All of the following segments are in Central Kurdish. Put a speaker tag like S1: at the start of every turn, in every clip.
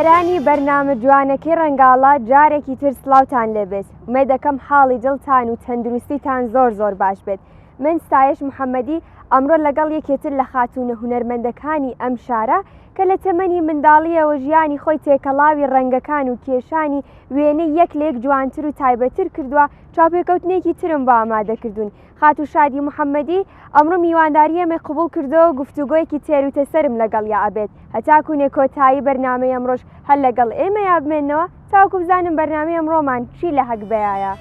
S1: بینەرانی بەرنامە جوانەکەی ڕەنگاڵە جارێکی تر سڵاوتان لێبێت. ومێ دەکەم حاڵی دڵتان و تەندروستیتان زۆر باش بێت. من ستایش محەممەدی ئەمڕۆ لەگەڵ یەکێتر لە خاتونە هونەرمەندەکانی ئەم شارە کە لە تەمەنی منداڵیەوە ژیانی خۆی تێکەڵاوی ڕەنگەکان و کێشانی وێنەی یەک لە یەک جوانتر و تایبەتر کردووە. چاپێکەوتنێکی ترم بۆ ئامادەکردوون. خاتو شادی محەممەدی ئەمڕۆ میوانداریەمە قبول کردەوە و گفتوگۆیەکی تێروتەسەرم لەگەڵ یا ئەبێت. هەتاکوونێ کۆتایی بەرنامەی ئەمڕۆژ هەر لەگەڵ ئێمە یا بمێنەوە تاوکو بزانم بەرنامەی ئەمڕۆمان چی لە هەک بەیایە.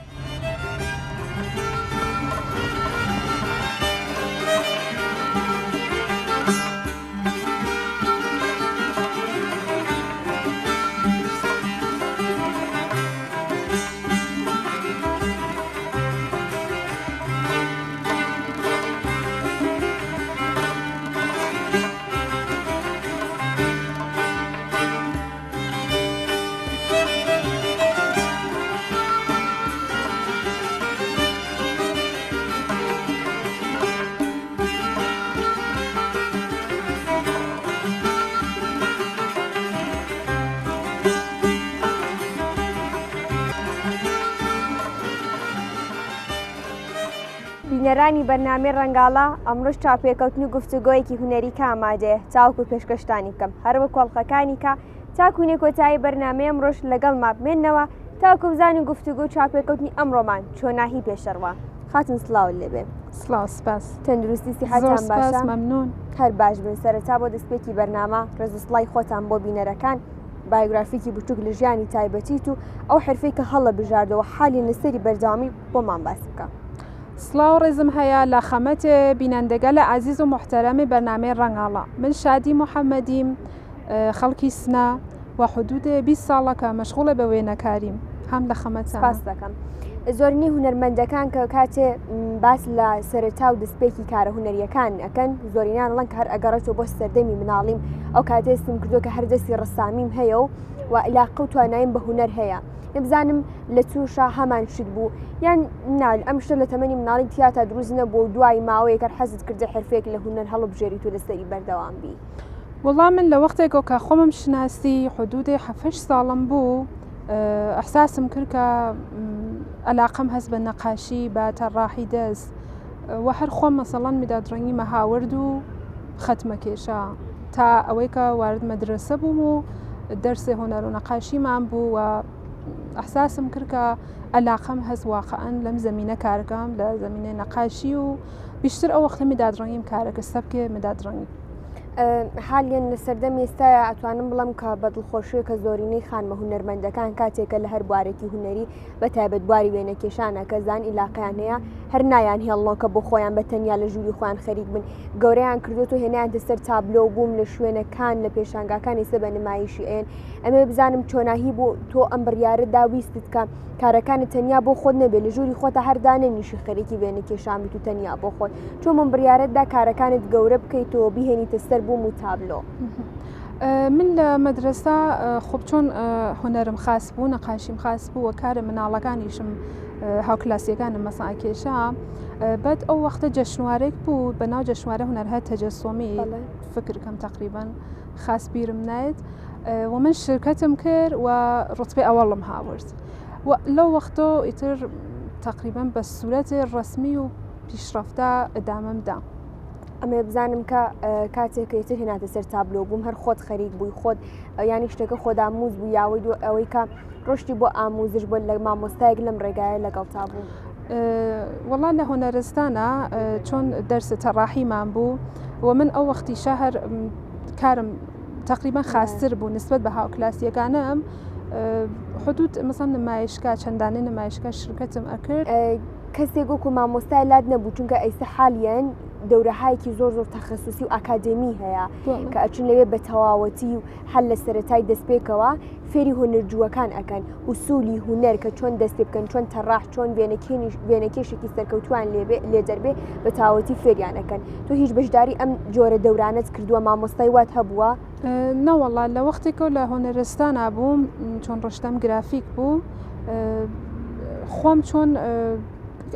S1: بینەرانی بەرنامەی ڕەنگاڵە ئەمڕۆژ چاپێکەوتنی گفتوگۆیەکی هونەری ئامادەیە تاوکو پێشکەشتانی بکەم هەروە کۆڵخەکانی کە تاکوونێ کۆتایی بەرنامەی ئەمڕۆژ لەگەڵ مابمێنەوە تاکو بزانین گفتوگۆ چاپێکەوتنی ئەمڕۆمان چۆناهی پێشەڕوە. خاتون سڵاو لێبێ.
S2: سڵاو سپاس.
S1: تەندروستی سیحەتان باشە؟
S2: مەمنون.
S1: هەر باش بن. سەرەتا بۆ دەستپێکی بەرنامە ڕێزوسڵای خۆتان بۆ بینەرەکان بایۆگرافیکی بچووک لە ژیانی تایبەتیت و ئەو حرفەی کە هەڵە بژاردەوە حالی لەسەری بەردەوامی بۆمان باس بکە.
S2: سڵاو ڕێزم هەیە لە خەمەتێ بینەندەگە لە عزیز و محتەرەمی بەرنامەی ڕەنگاڵە. من شادی محەممەدیم خەڵکی سنە و حدود 20 ساڵەکە مەشغوڵە بە وێنەکاریم هەم لە خەمەت
S1: باس دەکەم. زۆرنی هونەرمەندەکان کە کاتێ باس لە سەرەتا و دەستپێکی کارە هونەریەکان ئەەکەن زۆرینان لەنگ هەر ئەگەڕێتەوە بۆ سەردەمی مناڵیم ئەو کاتێستم کردو کە هەردەستی ڕسامیم هەیە و علاقە و توانایم بە هونەر هەیە. نبزانم لە تووشە هەمان شت بوو یان نال ئەم شتە لە تەمەنی مناڵی تیاتە دروستنە بۆ دوای ماوەیە کە حەزت کردە حرفێک لە هونەر هەڵبژێریت و لەسەری بەردەوام بی.
S2: وەڵام من لە وەختێکەوە کە خۆمم شناسی حدودی 7 ساڵم بوو ئەحساسم کرد کە علاقەم هەست بە نەقاشی بە تەڕاحی دەست و هەر خۆم مەسەڵەن میدادڕەنگی مەهاورد و خەتمە کێشە تا ئەوەی کە وارد مەدرسە بووم و دەرسێ هۆنەر و نەقاشیمان بوو و ئەحساسم کرد کە علاقەم هەست واقعەن لەم زەمینە کارەکەم لە زەمینەی نەقاشی و بیشتر ئەو وەختە میدادڕەنگیم کارەکە سەبکێ میدادڕەنگی.
S1: حالیان لە سەردەمی ئێستاە ئەتوانم بڵم کە بە دڵخۆشیە کە زۆرینەی خانمە هونەرمەندەکان کاتێکە لە هەر بوارێکی هونەری بە تایبەت بواری وێنەکێشانە کە زان ئیلاقیان هەیە هەر نایان هێڵنەوە کە بۆ خۆیان بە تەنیا لە ژووری خۆیان خەریک بن گەورەیان کردوێت و هێنیان دەسەر تابلۆ بووم لە شوێنەکان لە پێشانگاکان ئێستا بە نمایشی ئێن ئەمێ بزانم چۆناهی بۆ تۆ ئەم بڕیارەتدا ویستت کە کارەکانت تەنیا بۆ خۆت نەبێت لە ژووری خۆتە هەردانە نیشی خەریکی وێنەکێشان بیت و تەنیا بۆ خۆت چۆن من بڕیارەتدا کارەکانت گەورە بکەیتەوە بیهێنیتە سەر بووم و تابلۆ.
S2: من لە مەدرسە خۆب چۆن هونەرم خاص بوو نەقاشیم خاص بوو و کارە مناڵەکانیشم هاوکلاسیەکانم مەسا کێشە بەد ئەو وەختە جەشنوارێک بوو بە ناو جەشنوارە هونەرهە تەجەسۆمی فکرکەم تقریبان خاص بیرم نایێت و من شرکەتم کرد و ڕوتبەی ئەوەڵم هاورد و لەو وەختۆ ئیتر تقریبان بە سوورەتی ڕسمی و پیشرەفتە ئەدامەمدا.
S1: ئەمێ بزانم کە کاتێکیتر هێناتە سەر تابلۆ بووم هەر خۆت خەریک بووی خۆت ینی شتەکە خۆداموز بوو یاوەی ئەوەی کە ڕۆشتی بۆ ئاموزش بۆ لە مامۆستایەک لەم ڕێگایە لەگەڵ تا بوو.
S2: وەڵام لە هۆنەرستانە چۆن دەرسە تەڕاحیمان بوو و من ئەو وەختی شەهر کارم تقریبا خاستر بوو نسبەت بە هاوکلاسیەکانم حدود مەسەڵ نمایشگا چەندانەی نمایشگا شرکەتم ئەکرد.
S1: کەسێک وەکو مامۆستای لات نەبوو چونکە ئەیستا حالیان دەورەهایەکی زۆر تەخەسوسی و ئاکادمی هەیە کە ئەچون لەوێ بە تەواوەتی و هەل لە سەرەتای دەستپێکەوە فێری هونەرجووەکان ئەکەن وسولی هونەر کە چۆن دەست پێ بکەن چۆن تەڕاح چۆن وێنەکێشێکی سەرکەوتوان لێ دەربێ بە تاوەتی فێریانەکەن. تۆ هیچ بەشداری ئەم جۆرە دەورانت کردووە مامۆستای وات هەبووە؟
S2: نەوەڵا لە وەختێکە لە هۆنەرستانە بووم چۆن ڕشتەم گرافیک بوو خۆم چۆن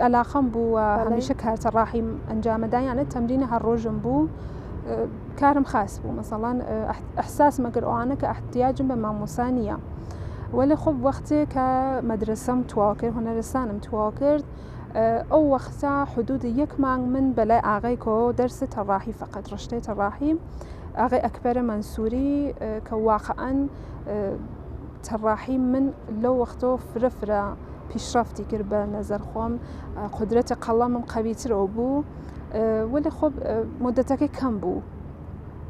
S2: علاقەم بوو و هەمیشە کارتەڕاحیم ئەنجامەدایانە تەمرینە هەر ڕۆژم بوو كارم خاص بو مثلا إحساس مقر أنا كاحتياج بماموسانية ولی خب وقتی که مدرسه متواکر هنرستان متواکر او وقتا حدود 1 مانگ من بلا آقای که درس طراحی فقط رشته طراحی آقای اکبر منصوری که واقعا طراحی من لو وقتو فرفره پیشرفتی کرد به نظر خوام قدرت قلمم قوی‌تر بو ولی خب مدتک کم بو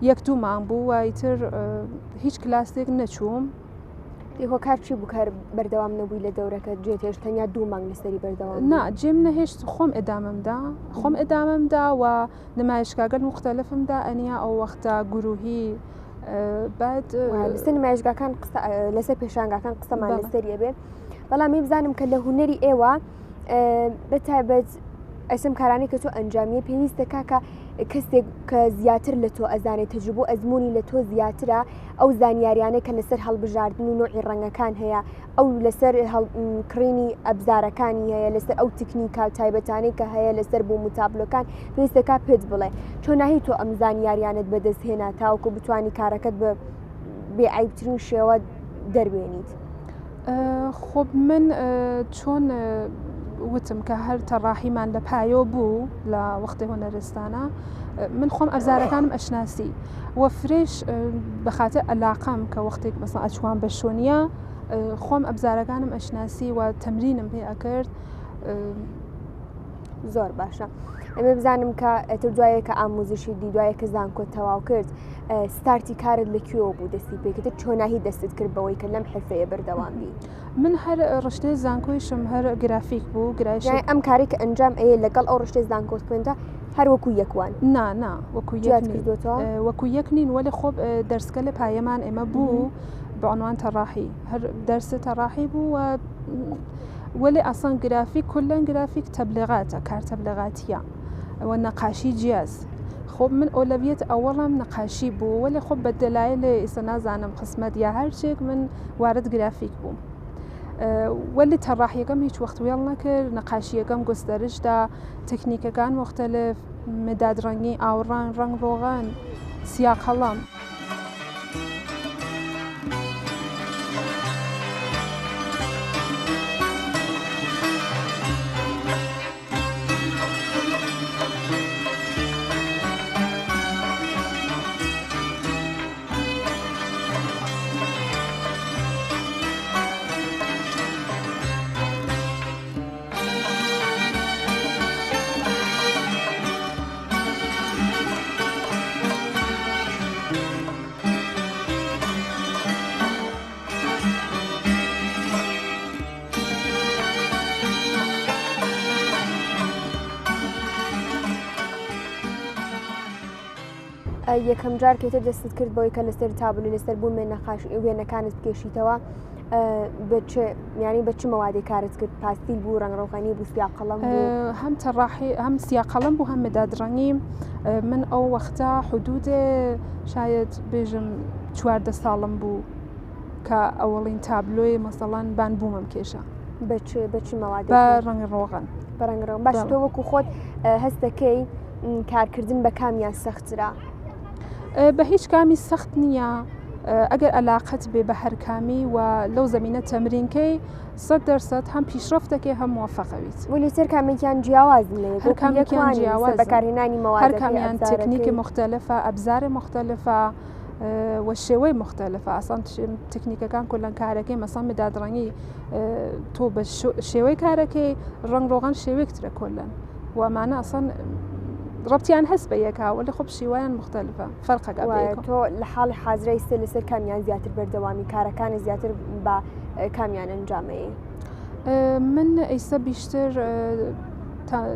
S2: 1-2 مانگ بو و ایتر هیچ کلاسیک نچوم
S1: دیخۆ کار چی بوو کار بەردەوام نەبووی لە دەورەکە جێتێش تەنیا 2 مانگ لەسەری بەردەوام
S2: نا جێم نەهێشت خۆم ئەدامەمدا و نمایشگاگەر مختلفمدا ئەنیا ئەو وەختە گروهی بعد
S1: لەسەر نمایشگاکان لەسەر پێشانگاکان قسەمان لەسەریە بێ بەڵام بزانم کە لە هونەری ئێوە بەتایبەت ئەسم کارانی کە تۆ ئەنجامیە پێویستە کاکە کەسێک کە زیاتر لە تۆ ئەزانێت تەجربە و ئەزمموی لە تۆ زیاترە ئەو زانیاریانە کە لەسەر هەڵبژاردن و نوعی ڕەنگەکان هەیە ئەو لەسەر کڕینی ئەبزارەکانی هەیە لەسەر ئەو تکنیکا تایبەتانەی کە هەیە لەسەر بۆ متابلۆکان پێویستەکە پێت بڵێ چۆن ناهی تۆ ئەم زانیاریانت بەدەستهێنا تاوەکو بتانی کارەکەت بە بێعیبترین شێوە دەربێنیت.
S2: خب من چۆن وتم کە هەر تەڕاحیمان لە پایۆ بوو لە وەختی هۆنەرستانە من خۆم ئەبزارەکانم ئەشناسی وە فرێش بەخاتە ئەلاقەم کە وەختێک بەسە ئەچوان بە شۆنیە خۆم ئەبزارەکانم ئەشناسی و تەمرینم پێ ئەکرد
S1: زۆر باشە. ئەمە بزانم کە ئەتر دوایە کە ئامۆزشی دی دوایە کە زانکۆت تەواو کرد ستارتی کارت لەکوێوە بوو دەستی پێکتر چۆناهی دەستت کرد بەوەی کە لەم حرفەیە بەردەوام بی.
S2: من هەر ڕشتەی زانکۆیشم هەر گرافیک بوو گرایش
S1: ئەم کاری کە ئەنجام ئەیە لەگەڵ ئەو ڕشتەی زانکۆت خوێندا هەر وەکو یەکوان
S2: نا وەکو یەک نین وەلی خۆب دەرسکە لە پایەمان ئێمە بوو بەعنوان تەڕاحی هەر دەرسە تەڕاحی بوو و ولی ئەسان گرافیک کلەن گرافیک تەبلیغاتە کار تەبلیغاتیە و نەقاشی جیاز خب من ئۆلەویەت ئەوەڵم نەقاشی بوو ولی خۆب بە دەلایل ئێستا نازانم قسمەت یا هەرچێک من وارد گرافیک بووم ولی تەڕاحیەکەم هیچ وەخت وێڵ نەکرد نەقاشیەکەم گۆستەرشدا تکنیکەکان مختلف مدادڕەنگی ئاوڕان ڕنگ ڕۆغان سیا قەڵەم
S1: یەکەم جار کێتە دەستت کرد بۆی کە لەسەر تابلو لەسەر بوون وێنەکانت بکێشیتەوە ینی بە چ مەوادی کارت کرد پاستیل بوو ڕنگڕۆغانی بوو سیا قەڵەم بوو
S2: هەم تەڕاحی هەم سیا قەڵەم بوو هەم مدادڕەنگی من ئەو وەختە حدود شاید بێژم 14 ساڵم بوو کە ئەوەڵین تابلۆی مەسەڵەن بان بوومم کێشە
S1: بە چ مەوادی
S2: بە ڕەنگی ڕۆغان
S1: بەڕەنگڕۆ باش تۆ وەکو خۆت هەستەکەی کارکردن بە کامیان سەخترا
S2: بە هیچ کامی سەخت نییە ئەگەر علاقەت بێ بە هەرکامی و لەو زەمینە تەمرینکەی 100% هەم پیشرفتەکەی هەم موفقەویت
S1: ولی سەر کامێکیان جیاوازن
S2: هەر کامێکیان جیاواز
S1: بەکارهێنانی مەواد
S2: هەر کامیان تکنیکی مختلفە ئەبزاری مختلفە و شێوەی مختلفە ئاسان تکنیکەکان کۆلەن کارەکەی مەسان مدادڕەنگی تۆ بە شێوەی کارەکەی ڕنگ ڕۆغان شێوەیەکترە کۆلەن ومانە ئەسان ڕبتیان هەست بە یەکا ولی خۆب شیوایان مختلفە فەرقەکە
S1: تۆ لە حاڵی حازرەی سێ لەسەر کامیان زیاتر بەردەوامی کارەکانی زیاتر بە کامیان ئەنجامەیە
S2: من ئەیستا بیشتر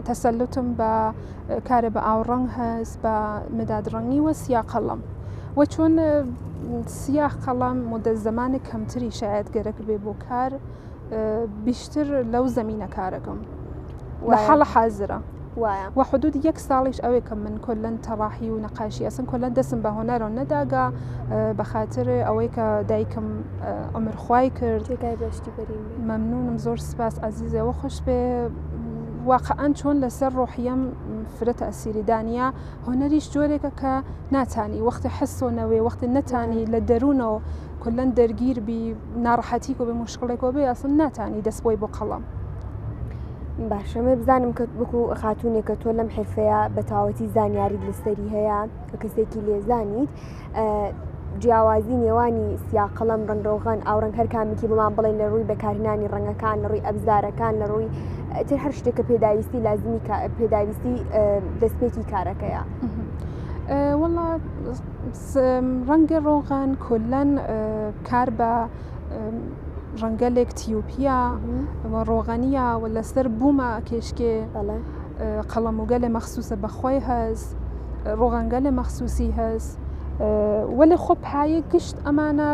S2: تەسەلوتم بە کارە بە ئاوڕەنگ هەست بە مدادڕەنگی وە سیا قەڵەم و چۆن سیاح قەڵەم مدە زەمانی کەمتری شاید گەرەک بێ بۆ کار بیشتر لەو زەمینە کارەکەم لە حاڵە حازرە و حدود 1 ساڵیش ئەوەی کە من کۆلەن تەڕاحی و نەقاشی ئەسن کۆلەن دەسم بە هۆنەرەوە نەداگا بە خاطر ئەوەی کە دایکم عمرخوای کرد
S1: بەشتی بەرین
S2: مەمنونم زۆر سپاس عەزیزەوە خۆش بێ واقعا چۆن لەسەر ڕۆحیەم فرە تەسیری دانیا هۆنەریش جۆرێکە کە ناتانی وەختی حسۆنەوەی وەختی نەتانی لە دەروونەوە کلەن دەرگیر بی ناڕەحەتی و بە مشکڵێکەوە بێ ئەسن ناتانی دەست بۆی بۆ قەڵەم.
S1: باشەمە بزانم کە بکو خاتونێکە تۆ لەم حرفەیە بە تاوەتی زانیاریت لەسەری هەیە کە کەسێکی لێزانیت جیاوازی نێوانی سیاقەڵەم ڕنگڕۆغان ئاوڕنگ هەر کامێکی بمان بڵێن لە ڕووی بەکارهێنانی ڕەنگەکان لە ڕووی ئەبزارەکان لە ڕووی تر هەر شتێکە پێداویستی لازمی پێداویستی دەستپێکی کارەکەیە.
S2: وەڵا ڕەنگە ڕۆغان کلەن کار بە ڕەنگەلێک تیوپیا ڕۆغانیە و لەسەر بوومە کێشکێ قەڵەموگە لە مەخصوصە بەخۆی هەز ڕۆغانگە لە مەخصوصی هەز وەلی خۆ پایە گشت ئەمانە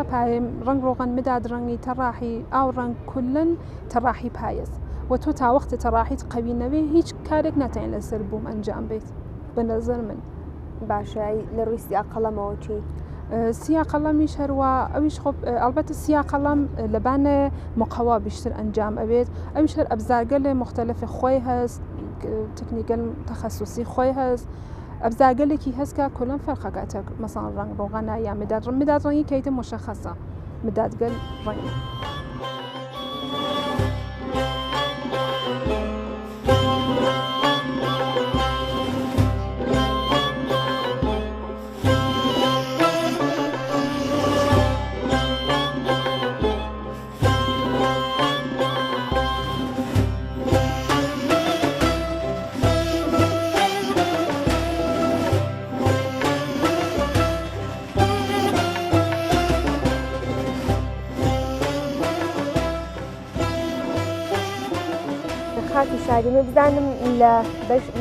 S2: ڕنگ ڕۆغان مداد ڕەنگی تەڕاحی ئاو ڕنگ کلن تەڕاحی پایەز و تۆ تاوەختی تەڕاحیت قەوینەوێ هیچ کارێک ناتوانین لەسەر بووم ئەنجام بێت بە نەزەر من.
S1: باشە لە ڕووی سیاقەڵەمەوە چی؟
S2: سیاقەڵەمیش هەروە ئەویش خۆ ئەلبەتە سیاقەڵەم لەبانە مقەوا بیشتر ئەنجام ئەوێت ئەویش هەر ئەبزارگە لێ مختلفی خۆی هەست تکنیکەل تەخەسوسی خۆی هەست ئەبزارگەلێکی هەستکە کلەن فەرقەکاتە مەسەڵەن ڕەنگ ڕۆغانە یا مداد ڕەنگی کەیتە مشەخەسە مدادگەل ڕەنگی.
S1: شادیمە بزانم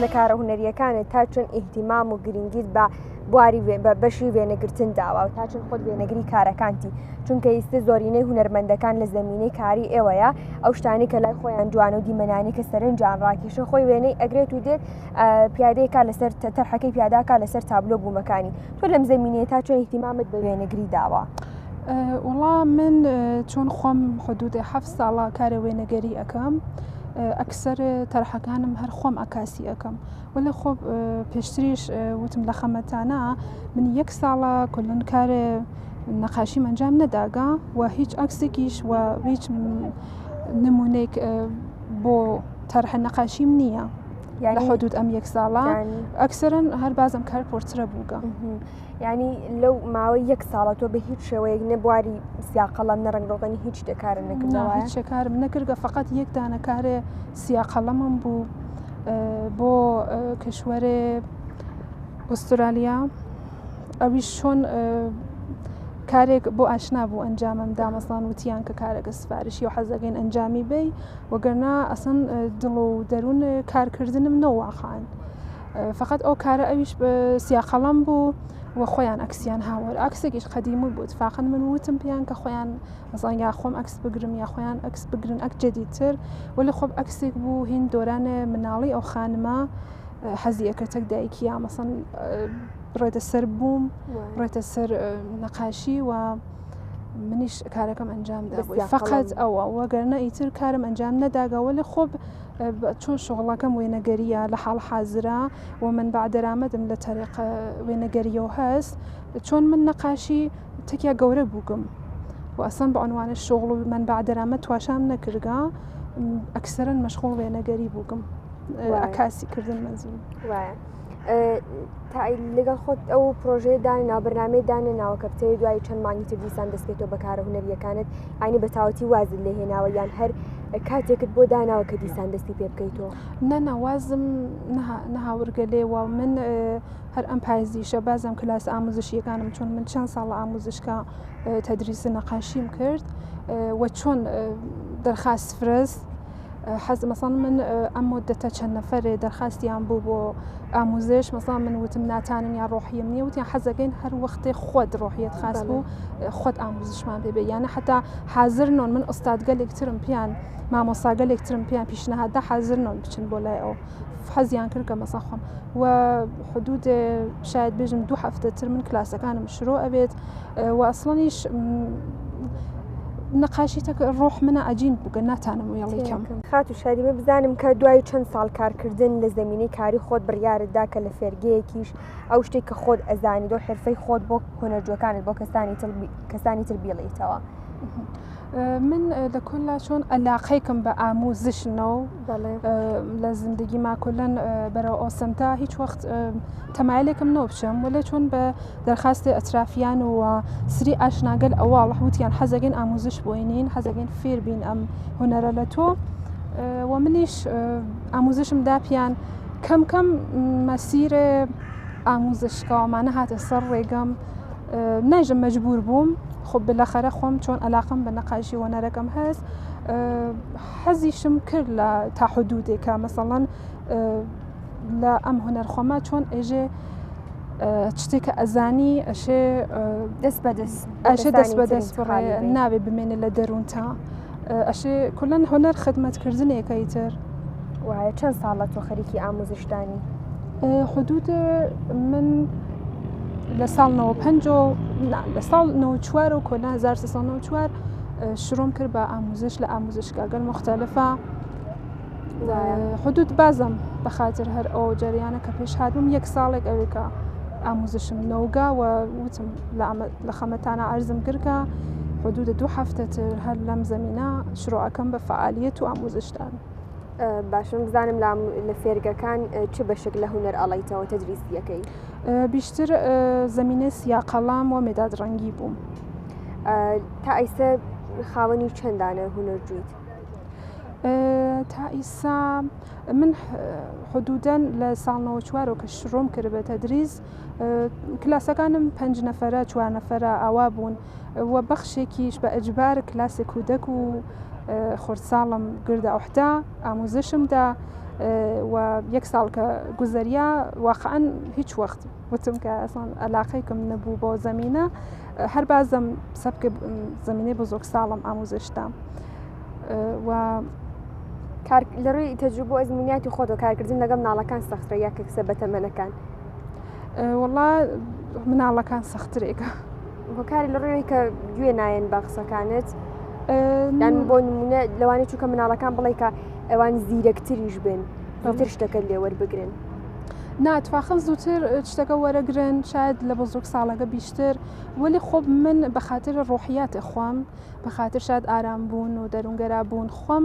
S1: لە کارە هونەریەکانت تا چۆن ئیهتیمام و گرنگیت بە بواری بەشی وێنەگرتن داوە و تا چۆن خۆت وێنەگری کارەکانتی چونکە ئێستا زۆرینەی هونەرمەندەکان لە زمینەی کاری ئێوەیە ئەو شتانی کە لای خۆیان جوانە و دیمەنانی کە سەرنجان ڕاکێشە خۆی وێنەی ئەگرێت و دێت پیادەیەکە لەسەر تەرحەکەی پیاداکە لەسەر تابلۆ بوومەکانی تۆ لەم زمینەیە تا چۆن ئیهتیمامت بە وێنەگری داوە؟
S2: وەڵام من چۆن خۆم حدودی 7 ساڵە کارە وێنەگەری ئەەکەم ئەکسەر تەرحەکانم هەر خۆم ئەکاسی ئەەکەم وەلە خۆ پێشتریش وتم لە خەمەتانە من 1 ساڵە کلن کارێ نەقاشیم ئەنجام نەداگا و هیچ ئەکسێکیش و هیچ نمونێک بۆ تەرحە نەقاشیم نییە لە حدود ئەم 1 ساڵە ئەکسەرن هەر بازم کار پۆرترە بووگە.
S1: ینی لەو ماوەی 1 ساڵە تۆ بە هیچ شێوەیەک نەبواری سیاقەڵەم نەڕنگڕۆغانی هیچ شتێکارە نەکردەوە؟
S2: هیچ شێکارم نەکردگە فقط یەک دانەکارێ سیاقەڵەمم بوو بۆ کشوەرێ ئوسترالیا ئەویش چۆن کارێک بۆ ئاشنا بوو ئەنجامم دامەسان وتیان کە کارێکە سفارشی و حەزەکەین ئەنجامی بێ وەگەرنا ئەسن دڵ و دەروون کارکردنم نەواخان فقط ئەو کارە ئەویش بە سیاقەڵەم بوو و خۆیان ئەکسیان هاوەر ئەکسێکیش قەدیمی بوو اتفاقاً من وتم پێیان کە خۆیان مەسەڵەن یا خۆم ئەکس بگرم یا خۆیان ئەکس بگرن ئەک جەدیدتر ولی خۆب ئەکسێک بوو هین دۆرانە مناڵی ئەو خانمە حەزی ئەکردەک دایکی یا مەسەڵەن ڕێتە سەر بووم ڕێتە سەر نەقاشی و منیش کارەکەم ئەنجام دابووی فقط ئەوە وەگەرنە ئیتر کارم ئەنجام نەداگەوە لە خۆب چۆن شغڵەکەم وێنەگەریە لە حاڵ حازرا و من بعدەرامەدم لە تەریق وێنەگەریەوە هەست چۆن من نەقاشی تکیا گەورە بووگم و ئەسان بە عنوانە شغڵ و من بعدەرامەد تواشام نەکردگا ئەکسەرەن مەشغوڵ وێنەگەری بووگم ئەکاسی کردن مەزوو
S1: لەگەڵ خۆت ئەو پرۆژەیەدان ناوبەرنامەی دانە ناوەکە بتەوەی دوای چەند مانگی تر دیسان دەستێتەوە بەکارە هونەریەکانت ئاینی بە تاوەتی وازت لێ هێناوە یان هەر کاتێکت بۆ داناوە کە دیسان دەستی پێ بکەیتەوە؟
S2: نەوازم نەهاورگە لێوە من هەر ئەم پایزیشە بازم کلاس ئاموزشیەکانم چۆن من چەند ساڵە ئاموزشکە تەدریسی نەقاشیم کرد و چۆن دەرخاست فرست حەز مەسەڵەن من ئەم مدەتە چەند نەفەرێ دەرخاستیان بوو بۆ ئاموزش مەسەڵەن من وتم ناتانم یا ڕۆحیم نییە وتیان حەزەکەین هەر وەختێ خۆت ڕۆحیەت خاست بوو خۆت ئاموزشمان پێ بێ یانە حتا حازر نۆن من ئۆستادگەلێکترم پیان مامۆساگەلێکترم پیان پیشنەهادا حازر نۆن بچن بۆ لای ئەو حەزیان کرد کە مەسەڵ خۆم و حدود شاید بێژم 2 هەفتەتر من کلاسەکانم شروع ئەبێت و ئەسڵەنیش نەقاشی ڕۆح منە ئەجین بووگە ناتانم وێڵی کەم.
S1: خات و شادیمە بزانم کە دوای چەند ساڵ کارکردن لە زمینەی کاری خۆت بڕیارتدا کە لە فێرگەیەکیش ئەو شتێک کە خۆت ئەزانیت و حرفەی خۆت بۆ هونەرجوەکانت بۆ کەسانی تر بیڵیتەوە.
S2: من لە کۆلا چۆن ئەلاقەیکم بە ئاموزشنەوە لە زندگیما کولەن بەرەو ئۆسمتا هیچ وەخت تەمایلێکم نۆ بچم وەلێ چۆن بە دەرخاستی ئەترافیان و سری ئاشناگەل ئەوواڵ وتیان حەزەگەن ئاموزش بۆینین حەزەگەن فێر بین ئەم هونەرە لە تۆ و منیش ئاموزشم داپیان کەم کەم مەسیرە ئاموزشکەوەمانە هاتە سەر ڕێگەم ناژم مەجبور بووم خۆ بالاخره خۆم چۆن ئەلاقم بە نەقاشی وەنەرەکەم هەست حەزیشم کرد لە تا حدودێکە مەسەڵەن لە ئەم هونەرخۆمە چۆن ئێژێ شتێکە ئەزانی ئەشێ دەست بەدەست بڕێ ناوێ بمێنێ لە دەروونتا ئەشێ کولەن هونەر خدمەتکردنێکەی تر.
S1: وایە چەند ساڵە تۆ خەریکی ئاموزشتانی؟
S2: حدود من لە ساڵ 1994 و کۆنا 1994 شروعم کرد بە ئاموزش لە ئاموزشگاگەل مختلفە حدود بازم بە خاطر هەر ئەو جەریانە کە پێش هاتبووم یەک ساڵێک ئەوێکە ئاموزشم نەوگا و وتم لە خەمەتانە عەرزم کردکە حدود 2 هەفتەتر هەر لەم زەمینە شروعەکەم بە فعالیەت و ئاموزشتان.
S1: باشم بزانم لە فێرگەکان چ بەشێک لە هونەر ئەڵیتەوە تەدریسیەکەی؟
S2: بیشتر زمینە سیاقەڵام و مێدادڕەنگی بووم.
S1: تا ئەیسە خاوەنی چەندانە هونەرجویت؟
S2: تا ئیسا من حدودەن لە ساڵ 94 کە شروعم کرد بە تەدریس کلاسەکانم 5 نەفەرە 4 نەفەرە ئاوا بوون و بەخشێکیش بە ئەجبار کلاسی کودەک و خۆرساڵم گردە ئەوحدا ئاموزشمدا و یەک ساڵ کە گوزەریا واقعاً هیچ وەخت وتم کە ئەسڵان ئەلاقەیکم نەبوو بۆ زەمینە هەر بازم سەبکە زەمینەی بزرگ ساڵم ئاموزشتا و
S1: لە ڕووی تەجروبە ئەزمونیاتی خۆت و کارکردن لەگەڵ مناڵەکان سەخترە یا کەسە بەتەمەنەکان؟
S2: وەڵا مناڵەکان سەخترێکە
S1: بۆ کاری لە ڕووی کە گوێ نایەن بە قسەکانت یان بۆ نمونە لەوانەیە چووکە مناڵەکان بڵێ کە ئەوان زیرەکتریش بن زووتر شتەکە لێ وەربگرن.
S2: ناتوانن زووتر شتەکە وەرەگرن شاید لە بزرگ ساڵەکە بیشتر وەلی خۆب من بە خاطر ڕۆحیاتێ خۆم بە خاطر شاید ئارام بوون و دەروونگەرا بوون خۆم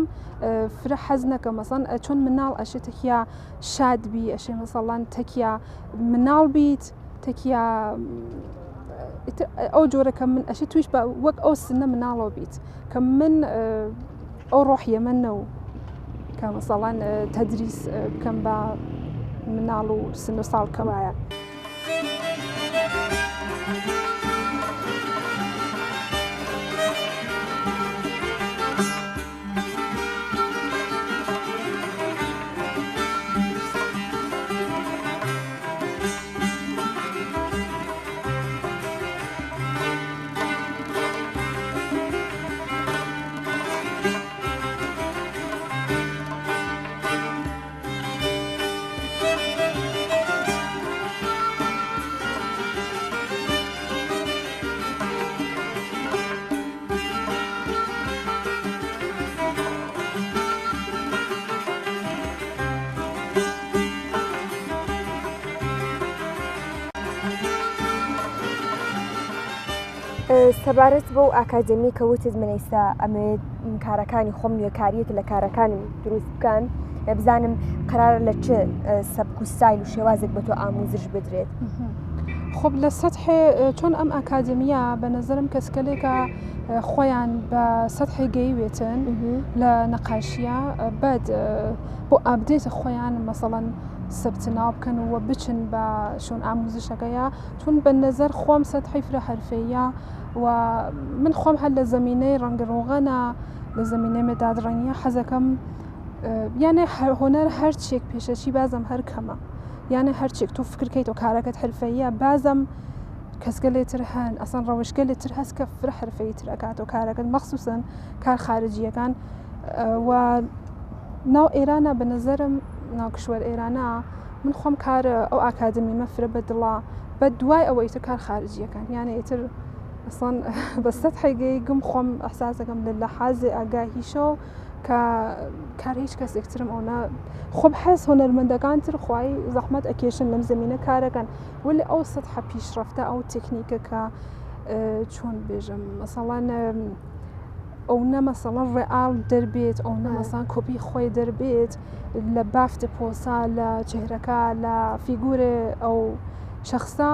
S2: فرە حەز نەکەم مەسەڵەن چۆن مناڵ ئەشێ تەکیا شاد بی ئەشێ مەسەڵەن تەکیا مناڵ بیت تەکیا ئەو جۆرەکە من ئەشێ تویش بە وەک ئەو سنە مناڵەوە بیت کە من ئەو ڕۆحیە من نەو کە مەسەڵەن تەدریس بکەم بە مناڵ و سن و ساڵ کەمایە.
S1: سەبارەت بۆ ئاکادمی کە وتت منەیستا ئەمێ کارەکانی خۆم نوێکاریەت لە کارەکانم دروست بکەن بزانم قرارە لە چه سەبک و ستایل و شێوازێک بە تۆ ئاموزش بدرێت؟
S2: خۆب لە سەتحێ چۆن ئەم ئاکادمیە بە نەزەرم کەسکەلێکە خۆیان بە سەتحی گەیوێتن لە نەقاشیە بەد بۆ ئابدێتە خۆیان مەسەڵەن سەبتناو بکەن و بچن بە شۆن ئاموزشەکەیە چون بە نەزەر خۆم سەتحی فرە هەرفەیە و من خۆم هەر لە زەمینەی ڕەنگەڕۆغەنە لە زەمینەی مێدادڕەنیە حەزەکەم یانێ هۆنەر هەرچێک پێشەچی بازم هەر کەمە یانێ هەرچێک تو فکرکەیت و کارەکەت هەرفەیە بازم کەسگەلێتر هەن ئەسان ڕەوشگەلێتر هەست کە فرە هەرفەیتر ئەکات و کارەکەت مەخسوسن کار خارجیەکان و ناو ئێرانە بە نەزەرم ناو کشوەر ئێرانە من خۆم کار ئەو ئاکادمی مەفرە بە دڵا بە دوای ئەوەی تر کار خارجیەکان یانە ئیتر اصلا بس تحقي قم خم احساسك من اللحظه اگاهی شو کار هیچ کەسێک ترم ئەونا خۆ بحەز هۆنەرمەندەکانتر خوای زەحمەت ئەکێشن لەم زمینە کارەکەن ولی ئەو سەدحە پیشرەفتە ئەو تکنیکە کە چۆن بێژم مەسەڵەن ئەوە مەسەڵەن ڕێئاڵ دەربێت ئەوە مەسەڵەن کۆپی خۆی دەربێت لە بافتە پۆسا لە چهرەکە لە فیگورێ ئەو شخصا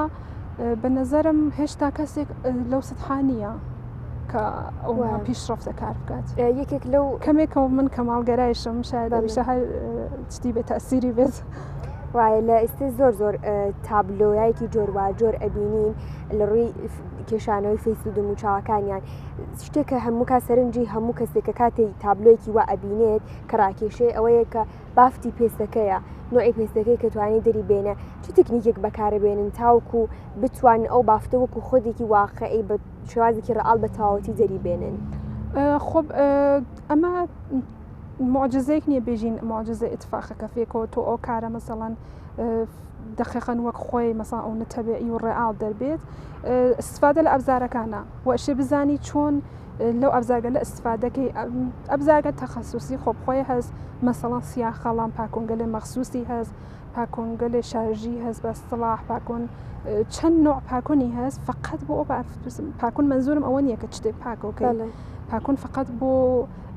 S2: بە نەزەرم هێشتا کەسێک لەو سەدحە نییە کە ئەو پیشرەفتە کار بکات.
S1: یەکێک لەو
S2: کەمێکەوە من کەماڵگەرایشم شاید هەمیشە هەر شتی بێت تەسیری بێت.
S1: وایە لە ئێستا زۆر تابلۆیەکی جۆر ئەبینین لە ڕووی کێشانەوەی فەیسبوک و چاوەکانیان شتێکە هەموو کا سەرنجی هەموو کەسێکە کاتی تابلۆیەکی وا ئەبینێت کە ڕاکێشەی ئەوەیە کە بافتی پێستەکەیە نوعی پێستەکەی کە توانێت دەری بێنە چ تکنیکێک بەکاربێنن تاوکو بتوانن ئەو بافتە وەکو خۆدێکی واقعی بە شێوازێکی ڕەئاڵ بە تەواوەتی دەری بێنن.
S2: خۆب ئەمە معجزەیەک نییە بێژین معجزە ئتفاقەکە فێکەوە تۆ ئەو کارە مەسەڵەن دقیقاً وەک خۆی مەسەڵەن ئەو نەتەبیعی و ڕێئاڵ دەربێت استفادە لە ئەبزارەکانە وەشێ بزانی چۆن لەو ئەبزارگە لە استفادەکەی ئەبزارگە تەخەسوسی خۆ بخۆی هەست مەسەڵەن سیاخەڵام پاکۆنگەلێ مەخسوسی هەست پاکۆنگەلێ شارژی هەست بە سڵاح پاکۆن چەند نوع پاکۆنی هەست فقط بۆ ئەو پاکۆن منزورم ئەوە نییە کە شتێک پاکۆکە پاکۆن فقط بۆ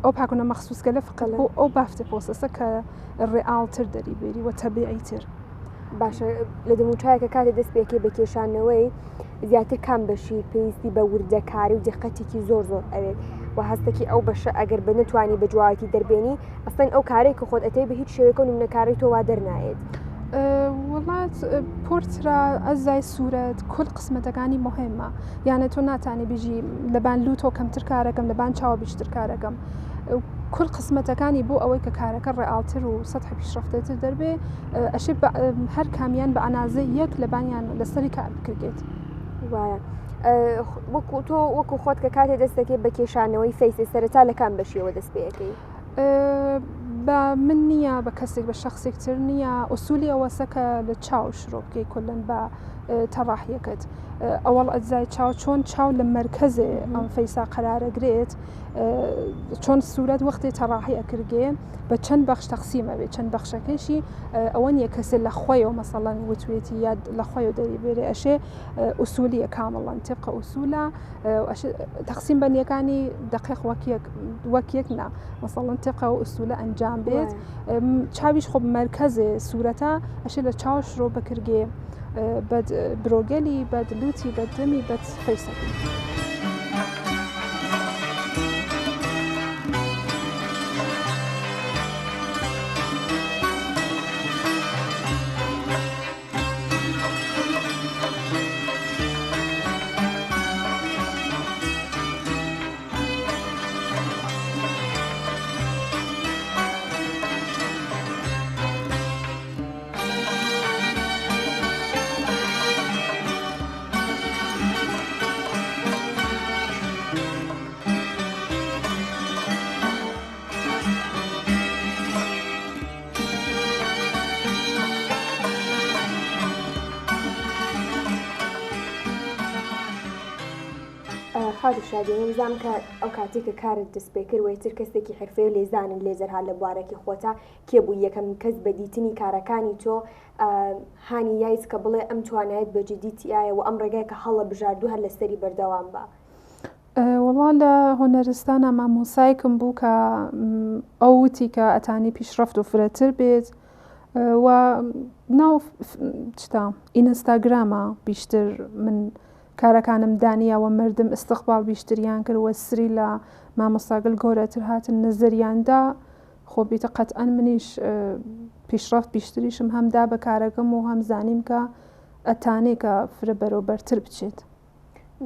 S2: ئەو پاکۆنە مەخسوسگەلە فقط بۆ ئەو بافتە پۆسەسە کە ڕێئاڵتر دەری بێری و تەبیعیتر.
S1: باشە لە دەموچایەکە کاتێ دەست پێکەی بە کێشانەوەی زیاتر کام بەشی پێویستی بە وردەکاری و دقەتێکی زۆر ئەوێت و هەستێکی ئەو بەشە ئەگەر بە نتوانی بە جوواکی دەربێنی ئەستن ئەو کارێک کە خۆت ئەتەی بە هیچ شێوەیەکە نمونەکاری تۆ وا دەرنایێت.
S2: وڵات پۆرترا ئەزای سوورەت کل قسمەتەکانی مهمە یانە تۆ ناتانی بژی لەبان لوتۆ کەمتر کارەکەم لەبان چاوە بیشتر کارەکەم کل قسمەتەکانی بۆ ئەوەی کە کارەکە ڕێئاڵتر و سەدحە پیشرەفتەتر دەربێ ئەشێ هەر کامیان بە ئەنازە یەک لەبانیان لەسەری کار بکرێت.
S1: وایە وەکو تۆ وەکو خۆت کە کاتێ دەستەکەی بە کێشانەوەی فەیسی سەرەتا لە کام بەشیەوە دەست پێەکەی؟
S2: بە من نییە بە کەسێک بە شخصێکتر نییە ئوسولی ئەوەسەکە لە چاو شرۆ بکەی کلن بە تەڕاحیەکەت ئەوەڵ ئەجزای چاو چۆن چاو لە مرکزێ ئەم فەیسا قەرارەگرێت چۆن سوورەت وەختی تەڕاحی ئەکرگێ بە چەند بەخش تەقسیمە بێت چەند بەخشەکەشی ئەوە نییە کەسێ لە خۆیەوە مەسەڵەن وتوێتی یاد لە خۆیەوە دەریبێرێ ئەشێ ئوسولیە کامەڵەن تبقە ئوسولە تەقسیم بەندیەکانی دقیق وەک یەک نا مەسەڵەن تبقە و ئوسولە ئەنجام بێت چاویش خۆ مرکزێ سوورەتە ئەشێ لە چاو شرۆ بکرگێ بەد برۆگەلی بەد لوتی بەدەمی بەد فەیسەکەی.
S1: شادێنزانام کە ئەو کاتێک کە کارت دەست پێکردوەی تر کەسێکی حرفەیە لێزانن لێزەرها لە بوارەکی خۆتا کێبوو یەکەم کەس بە دیتنی کارەکانی تۆ هانی یایت کە بڵێ ئەم توانایەت بەجددیتیایە و ئەم ڕێگای کە هەڵە بژاردوو هەر لەسەری بەردەوام بە.
S2: وەڵا لە هۆنەرستانە مامۆسایکم بوو کە ئەوتی کە ئەتانی پیشرەفت و فرەتر بێت و ناو ئینستاگرامە بیشتر من کارەکانم دانیاوە مردم استقبال بیشتریان کرد وە سری لە مامۆستاگەل گەورەتر هاتن نەزەریاندا خۆ بیتە قەتئەن منیش پیشرەفت بیشتریشم هەمدا بە کارەکەم و هەم زانیم کە ئەتانێک کە فرە بەرەوبەرتر بچێت.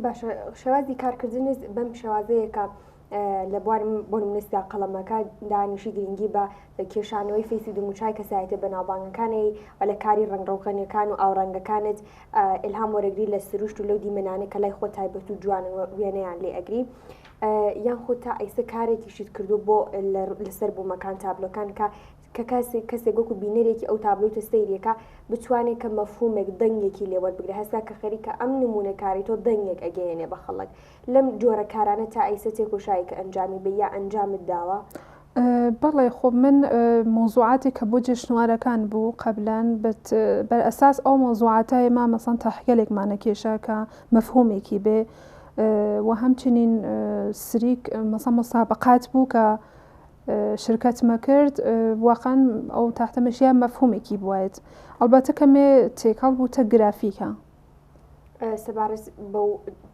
S1: باشە شێوازی کارکردن بەم شێوازەیەکە لە بوارم بۆ نمونەستا قەڵەمەکە دانیشی گرنگی بە کێشانەوەی فەیسی دوموچای کەسایەتە بەناوبانگەکانی و لە کاری ڕنگڕەوخەنەکان و ئاوڕەنگەکانت ئیلهام وەرەگری لە سروشت و لەو دیمەنانە کە لای خۆ تایبەت و جوانن وێنەیان لێ ئەگری یان خۆ تا ئەیسە کارێکیشت کردو بۆ لەسەر بوومەکان تابلۆکان کە کە کەسێک وەکو بینەرێکی ئەو تابلۆتە سەیرێکە بتوانێت کە مەفهومێک دەنگێکی لێوەربگرێت هەستا کە خەریکە ئەم نمونەکاری تۆ دەنگێک ئەگەیەنێ بە خەڵک لەم جۆرە کارانە تا ئەیسە تێکۆشایی کە ئەنجامی بە یا ئەنجامت داوە.
S2: بەڵێ خۆ من مۆزوعاتی کە بۆ جێشنوارەکان بوو قەبلان بەرئەساس ئەو مۆزوعاتای ما مەسەن تاحقیقێکمانە کێشا کە مەفهومێکی بێ و همچنین سریک مەسەن مەسابقات بوو کە شرکەتمە کرد واقعا ئەو تاحتەمەشیان مەفهومێکی بوایێت ئەلبەتە کەمێ تێکەڵ بوو تە گرافیکە
S1: سەبارەت بەو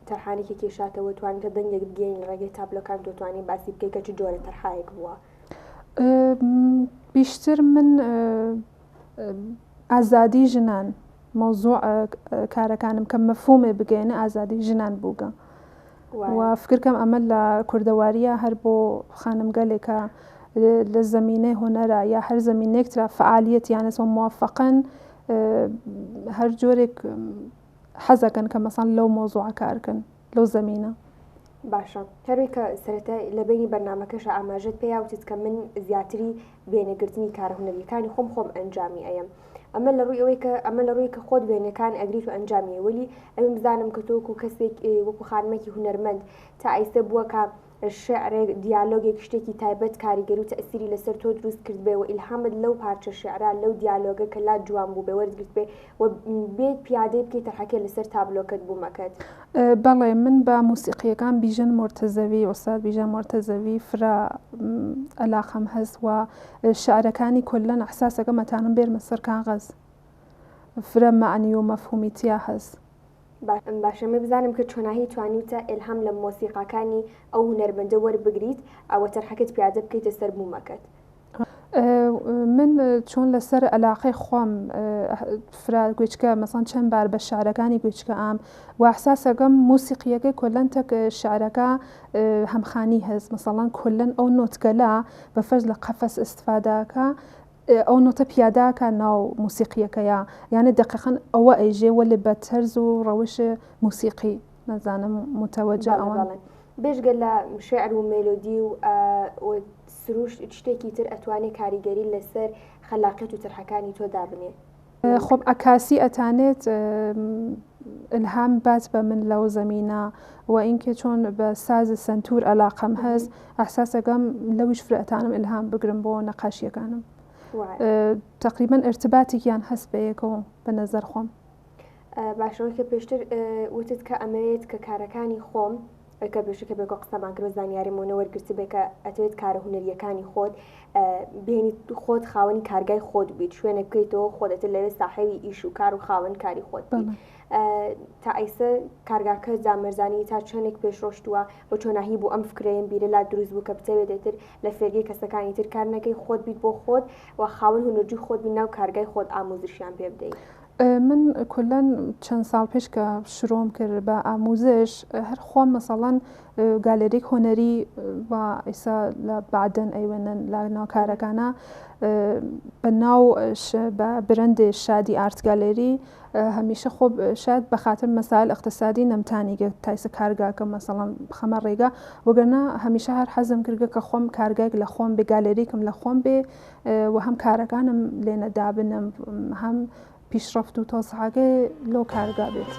S1: تەرحانێکی کێشاتەوە توانین کە دەنگێک بگەین ڕێگەی تابلۆکان دۆتوانین باسی بکەی کە چ جۆرە تەرحایەک بووە.
S2: بیشتر من ئازادی ژنان مۆزوع کارەکانم کە مەفهومێ بگەێنە ئازادی ژنان بووگە و فکرکەم ئەمە لە کوردەواریە هەر بۆ خانمگەلێکە لە زمینەی هۆنەرە یا هەر زمینێکترا فعالیت یانەوە موافقن هەر جۆرێک حەزەکەن کە مەسەن لەو مۆزوع کارکن لەو زمینە.
S1: باشە هەروی کە سەرەتای لە بینی بەرنامەکەشە ئاماژت پێیا وتت کە من زیاتری وێنەگرتنی کارە هونەریەکانی خۆم ئەنجامی ئەم ئەمە لە ڕووی کە خۆت وێنەکان ئەگریت و ئەنجامی وەلی ئەمە بزانم کە تۆکو کەسێک وەکو خانمێکی هونەرمەند تا ئایسە بووە کە شعرێک دیالۆگێک شتێکی تایبەت کاریگەری و تەئسیری لەسەر تۆ دروست کرد بێ و ئیلهامت لەو پارچە شعرا لەو دیالۆگە کە لا جوان بوو بێ وەرگرت بێ و بێت پیادەی بکەیت تەرحەکە لەسەر تابلۆکەت بوومەکەت.
S2: بەڵێ من بە موسیقیەکان بیژن مرتەزەوی ئۆستاد بیژن مرتەزەوی فرا عەلاقەم هەست و شعرەکانی کولەن ئەحساسەکە مەتانم بێرمە سەر کاغەز فرە مەعنی و مەفهومی تیا هەست.
S1: باشەمە بزانم کە چۆناهی توانیتە ئیلهام لە مۆسیقاکانی ئەو هونەرمەندە وەربگریت ئەوە تەرحەکەت پیادە بکەیتە سەر بوومەکەت.
S2: من چۆن لەسەر عەلاقەی خۆم فرا گوێچکە مەسەن چەند بار بە شعرەکانی گوێچکە ئام و ئەحساسەکەم موسیقیەکەی کۆلەن تەک شعرەکە هەمخانی هەست مەسەڵەن کۆلەن ئەو نۆتگەلا بە فەرز لە قەفەس ئستفاداکە ئەو نۆتە پیاداکە ناو موسیقیەکەیە یانە دقیقاً ئەوە ئەیژێ وە لە بە تەرز و ڕەوش موسیقی نەزانم متەوەجە ئەوان
S1: بێژگە لە شعر و مێلۆدی و سروش شتێکی تر ئەتوانێت کاریگەری لەسەر خەلاقیەت و تەرحەکانی تۆ دابنێ.
S2: خۆم ئەکاسی ئەتانێت ئلهام بات بە من لەو زەمینە و اینکە چۆن بە ساز سنتور عەلاقەم هەست ئەحساسەکەم لەویش فرە ئەتانم ئلهام بگرم بۆ نەقاشیەکانم. تقریبا ارتباطێکیان هەست بەیەکەوە بە نەزەر خۆم.
S1: باشەوەی کە پێشتر وتت کە ئەمەوێت کە کارەکانی خۆم کە پێشکە بێکۆ قسەمان کرد زانیاریمەوە وەرگرتی بێ کە ئەتوێت کارە هونەریەکانی خۆت بینی خۆت خاوەنی کارگای خۆت بیت شوێنە بکەیتەوە خۆدەتر لەوێ ساحەوی ئیش و کار و خاوەن کاری خۆت بیت. تا ئەیسە کارگاکە زامەرزانی تا چەندێک پێشڕۆشتووە بۆ چۆناهی بوو ئەم فکرەیەم بیرە لا دروست بوو کە بتەوێت دێتر لە فێرگی کەسەکانی تر کار نەکەی خۆت بیت بۆ خۆت و خاوەن هونەرجی خۆت بی ناو کارگای خۆت ئامۆزشیان پێ بدەیت.
S2: من کلەن چەند ساڵ پێش کە شروعم کرد بە ئاموزش هەر خۆم مەسەڵەن گالێریک هۆنەری و ئێستا لە بعدەن ئەیوێنن لە ناوکارەکانە بە ناو بە برندێ شادی ئارت گالێری هەمیشە خۆ شاید بە خاتر مەسائل اقتصادی نەمتانیگە تایسە کارگاکە مەسەڵەن خەمە ڕێگا وەگەرنا هەمیشە هەر حەزم کردگە کە خۆم کارگایك لە خۆم بێ گالێریکم لە خۆم بێ و هەم کارەکانم لێنە دابنم هەم پیشرفت و تۆسەحەکەی لەو کارگا بێت.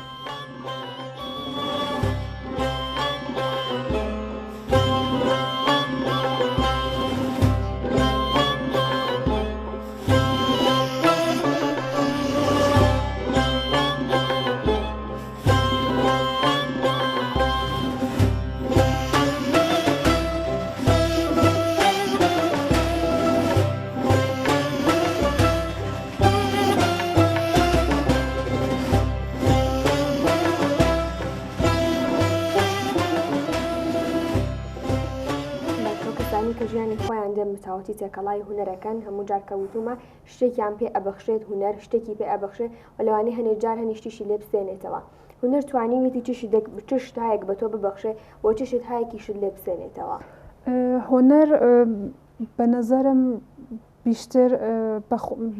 S1: کە ژیانی خۆیان دێ متاوەتی تێکەڵای هونەرەکەن هەموو جار کەوتومە شتێکیان پێ ئەبەخشێت هونەر شتێکی پێ ئەبەخشێ و لەوانەیە هەنێ جار هەنیشتیشی لێ بسێنێتەوە. هونەر توانیوێتی چ شتایەک بە تۆ ببەخشێ و چ شت هایەکیشت لێ بسێنێتەوە.
S2: هونەر بە نەزەرم بیشتر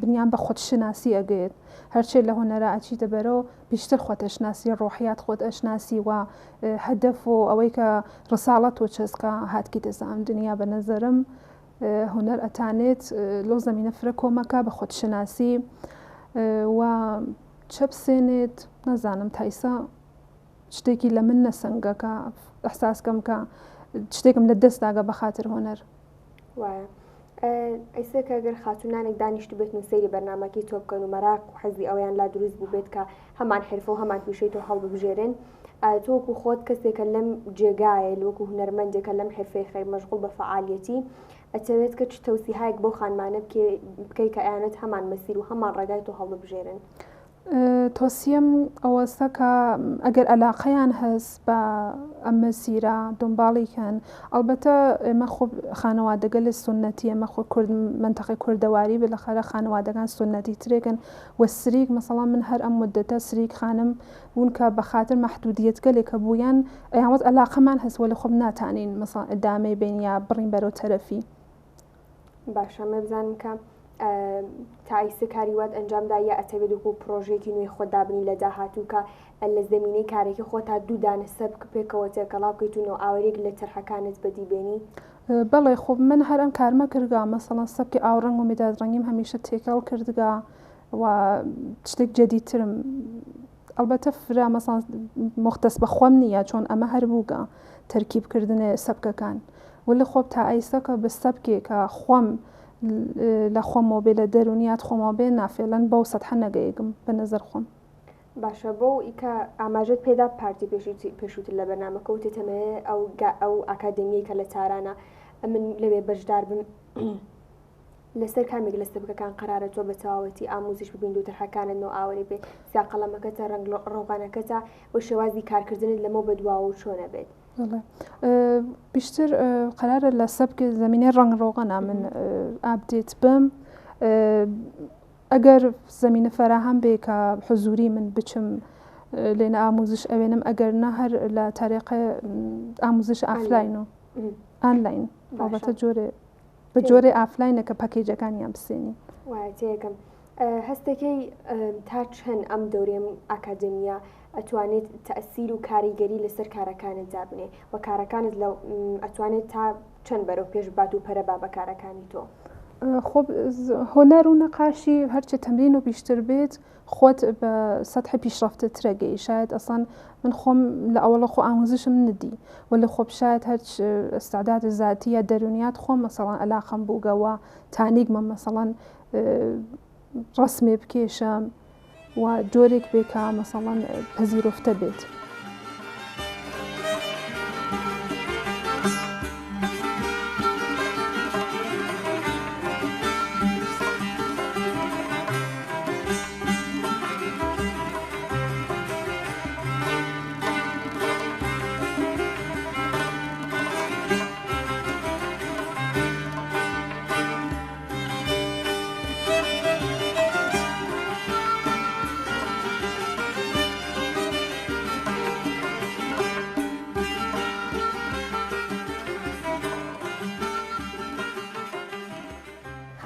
S2: بنیان بە خۆتشناسی ئەگەێت هەرچێت لە هونەرە ئاچیتە بەرەوە بیشتر خۆتەشناسی ڕۆحیات خۆت ئەشناسی و هەدەف و ئەوەی کە ڕساڵەت و چەسکە هاتکی دەزانام دنیا بە نەزەرم هوەر ئەتانێت لەو زەمینە فرە کۆمەکە بە خۆدشناسی و چە بسێنێت نەزانم تایسا شتێکی لە من نەسەنگەکە ئەحساسکەم کە شتێکم لە دەستداگە بە خاطر هۆنەر
S1: وایە ئەیسە کە ئەگەر خاتونانێک دانیشت بێت و سەیری بەرنامەکەی تۆ بکەن و مەراق و حەزی ئەویان لا دروست بوو بێت کە هەمان حرفە و هەمان پیشەی تۆ هەڵببژێرن تۆکو خۆت کەسێکە لەم جێگایە لۆکو هونەرمەندێکە لەم حرفەی خەی مەشغوڵ بە فعالیەتی ئەتەوێت کە چ تەوسیهایەک بۆ خانمانە بکەی کە ئەیانەت هەمان مەسیر و هەمان ڕێگای تۆ هەڵببژێرن
S2: تۆسیەم ئەوەستە کە ئەگەر عەلاقەیان هەست بە ئەم مەسیرە دۆمباڵیکەن ئەلبەتە ئێمە خۆ خانەوادەگە لە سونەتی ئەمە خۆ منتەقەی کوردەواری بەلەخەرە خانەوادەکان سونەتی ترێکن و سریک مەسەڵان من هەر ئەم مدەتە سریک خانم بوون کە بەخاتر مەحدودیت گەلێکە بوویان ئەیانوەت عەلاقەمان هەست وەلی خۆم ناتانین مەسەڵان ئەدامەی بین یا بڕین بەرەو تەرەفی
S1: باشە مە بزانم کە تایسە کاریوات ئەنجامدا یا ئەتەوێت وەکو پرۆژێکی نوێی خۆدابنی لە داهاتوو کە لە زمینەی کارێکی خۆتا دوودانە سەبک پێکەوە تێکەڵاو بکەیتونەوە ئاوەرێک لە تەرحەکانت بەدیبێنی
S2: بەڵێ خۆ من هەر ئەم کارمە کردگا مەسەڵەن سەبکی ئاوڕەنگ و مێدادڕەنگیم هەمیشە تێکەڵ کردگا و شتێک جەدیدترم ئەلبەتە فرا مەسەڵەن مختص بە خۆم نییە چۆن ئەمە هەر بووگە تەرکیبکردنێ سەبکەکان ولی خۆب تا ئایسەکە بە سەبکێکە خۆم لە خۆمەوە بێ لە دەرونیات خۆمەوە بێ نافێڵەن بەو سەدحە نەگەیەکم بە نەزەر خۆم
S1: باشە بۆ ئیکە ئاماژت پێدا پارتی پێشووتر لە بەرنامەکە و تێتەمەیە ئەو ئاکادمیە کە لە تارانە من لەوێ بەشدار بم لەسەر کامێک لە سەبکەکان قرارە تۆ بە تەواوەتی ئاموزش ببین و تەرحەکانتەوە ئاوەری بێت سیاقەڵەمەکەتە ڕنگ ڕۆغانەکەتە و شێوازی کارکردنت لەمە بەدواوە و چۆنە بێت
S2: بیشتر قرارە لە سەبک زمینەی ڕنگڕۆغەنا من ئابدێت بم ئەگەر زمینە فەراهەم بێ کە حزوری من بچم لێنە ئاموزش ئەوێنم ئەگەر نە هەر لە تاریقی ئاموزش ئافلاین و ئانلاین بابەتە بە جۆرێ ئافلاینە کە پەکیجەکانیان بسێنی
S1: وایە تێکم هەستەکەی تا چەند ئەم دەورێم ئاکادمیە ئەتوانێت تەئسیر و کاریگەری لەسەر کارەکانت دابنێ و کارەکانت لە ئەتوانێت تا چەند بەرەو پێش بات و پەرە با بە کارەکانی تۆ
S2: خۆ هۆنەر و نەقاشی هەرچە تەمرین و بیشتر بێت خۆت بە سەدحە پیشرەفتە ترەگەی شاید ئەسان من خۆم لە ئەوڵە خۆ ئاموزشم ندی ولی خۆب شاید هەرچ ئەستعداد زاتی یا دەرونیات خۆم مەسەڵەن ئەلاقەم بووگەوە تانیگمە مەسەڵەن ڕسمێ بکێشم و جۆرێک بێکە مەسەڵەن پەزیرۆفتە بێت.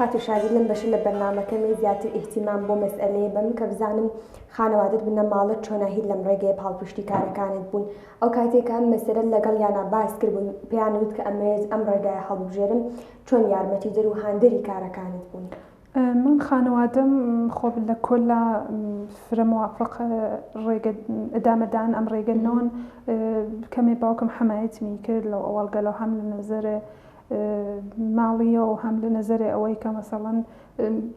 S1: خاتر شادی لەم بەشە لە بەرنامەکەمی زیاتر ئیحتیمام بۆ مەسئلەیە بم کە بزانم خانەوادت بنە ماڵت چۆناهی لەم ڕێگەیە پاڵپشتی کارەکانت بوون ئەو کاتێکە ئەم مەسەرە لەگەڵ یانە باس کردبوون پێیان وت کە ئەمەیەت ئەم ڕێگایە هەڵبژێرم چۆن یارمەتی دەر و هاندەری کارەکانت بوون
S2: من خانەوادەم خۆ لە کۆلا فرە موافق ڕێگە ئەدامەدان ئەم ڕێگەنەوەن کەمێ باوکم حەمایەتمی کرد لەو ئەوەڵگەلەوە هەم لە نەزەرە ماڵیە و هەم لە نەزەرێ ئەوەی کە مەسەڵەن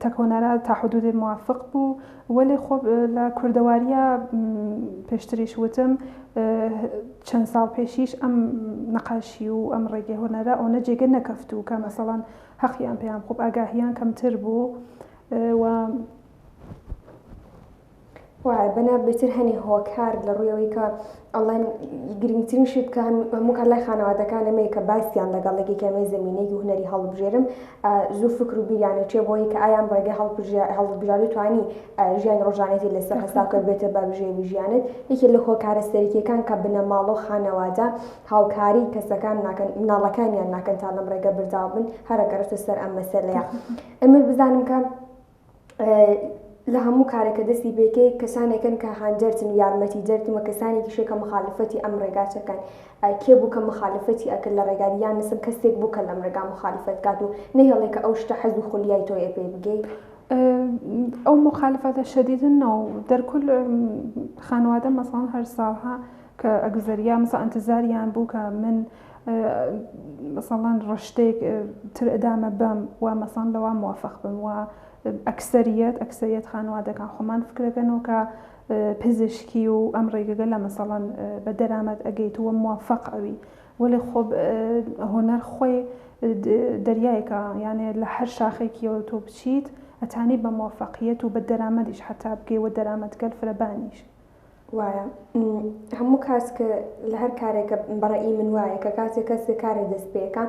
S2: تەکۆنەرە تا حدودێ موافق بوو وەلی خۆ لە کوردەواریە پێشتریش وتم چەند ساڵ پێشیش ئەم نەقاشی و ئەم ڕێگەی هۆنەرە ئەوە جێگە نەکەفت و کە مەسەڵەن حەقیان پێیان خۆب ئاگاهیان کەمتر بوو و
S1: وای بەنا بێتر هەنی هۆکار لە ڕوویەوەی کە ئەڵێن گرنگترین شت کە هەموو کار لای خانەوادەکانەمەیە کە باسییان لەگەڵێکی کەمەی زمینەی و هوەری هەڵبژێرم زوو فکر و بیریانە چێ بۆی کە ئایان ڕێگەی هەڵبژاری توانی ژیان ڕۆژانێتی لەسەر هەساکە بێتە بابژێوی ژیانت یەکێک لە هۆکارە سەرەکیەکان کە بنە ماڵ و خانەوادە هاوکاری کەسەکان ناکەن مناڵەکانیان ناکەن تا لەم ڕێگە برداو بن هەرەگەرەتە سەر ئەم مەسەلەیە ئەمە بزانم کە لە هەموو کارێکە دەستی پێکەی کەسانێکن کە هاندەرتن و یارمەتی دەرتن وە کەسانێکی شێکە مخالفەتی ئەم ڕێگاچەکەن کێ بوو کە مخالفەتی ئەکرد لە ڕێگاریان نسم کەسێک بوو کە لەم ڕێگا مخالفەت کات و نەهێڵێکە ئەو شتە حەز و خولیای تۆیە پێ بگەی
S2: ئەو مخالفەتە شەدیدنەوە دەرکل خانوادە مەسەڵەن هەر ساڵها کە ئەگزەریا مەسە ئەنتزاریان بوو کە من مەسەڵەن ڕشتێک تر ئەدامە بەم و مەسەڵەن لەوە موافق بم و ئەکسەریەت خانوادەکان خۆمان فکرەکەنەوە کە پزیشکی و ئەم ڕێگەگە لە مەسەڵەن بە دەرامەت ئەگەیتووە موافق ئەوی وەلی خۆب هۆنەر خۆی دەریایەکە یانێ لە هەر شاخێکیەوە تۆ بچیت ئەتانی بە موافقیت و بە دەرامەدیش حتا بگەیوە دەرامەتگەل فرەبانیش
S1: وایە هەموو کاس کە لە هەر کارێکە بەڕێی من وایە کە کاتێک کەسێک کارێ دەست پێەکە